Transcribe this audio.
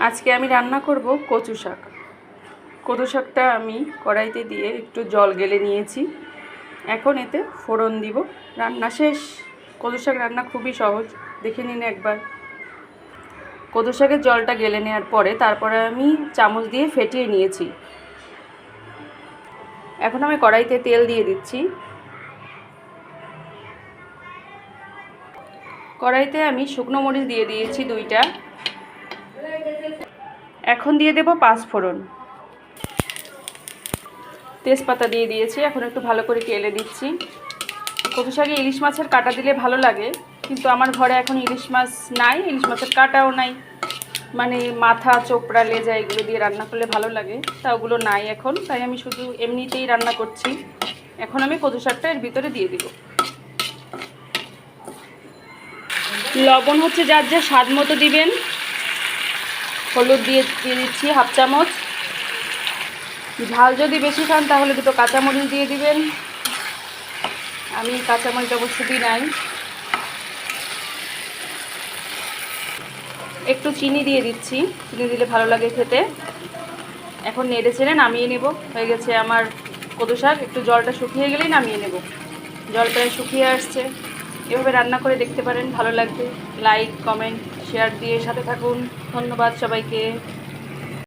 আজকে আমি রান্না করব কচু শাক। কচু শাকটা আমি কড়াইতে দিয়ে একটু জল গেলে নিয়েছি। এখন এতে ফোড়ন দিব। রান্না শেষ। কচু শাক রান্না খুবই সহজ, দেখে নিন একবার। কচু শাকের জলটা গেলে নেওয়ার পরে তারপরে আমি চামচ দিয়ে ফেটিয়ে নিয়েছি। এখন আমি কড়াইতে তেল দিয়ে দিচ্ছি। কড়াইতে আমি শুকনো মরিচ দিয়ে দিয়েছি 2টা। এখন দিয়ে দেব 5 ফোড়ন, তেজপাতা দিয়ে দিয়েছি। এখন একটু ভালো করে কেলে দিচ্ছি। কচু শাকে ইলিশ মাছের কাঁটা দিলে ভালো লাগে, কিন্তু আমার ঘরে এখন ইলিশ মাছ নাই, ইলিশ মাছের কাঁটাও নাই। মানে মাথা, চোপড়া, লেজা এগুলো দিয়ে রান্না করলে ভালো লাগে, তা ওগুলো নাই এখন, তাই আমি শুধু এমনিতেই রান্না করছি। এখন আমি কচু শাকটা এর ভিতরে দিয়ে দিব। লবণ হচ্ছে যার যা স্বাদ মতো দিবেন। হলুদ দিয়ে দিচ্ছি 1/2 চামচ। ঝাল যদি বেশি খান তাহলে 2টো কাঁচামরিচ দিয়ে দিবেন। আমি কাঁচামরিচ অবশ্য দিই নাই। একটু চিনি দিয়ে দিচ্ছি, চিনি দিলে ভালো লাগে খেতে। এখন নেড়ে চেড়ে নামিয়ে নেব। হয়ে গেছে আমার কচু শাক। একটু জলটা শুকিয়ে গেলেই নামিয়ে নেব। জল প্রায় শুকিয়ে আসছে। এভাবে রান্না করে দেখতে পারেন, ভালো লাগবে। লাইক, কমেন্ট, শেয়ার দিয়ে সাথে থাকুন। ধন্যবাদ সবাইকে।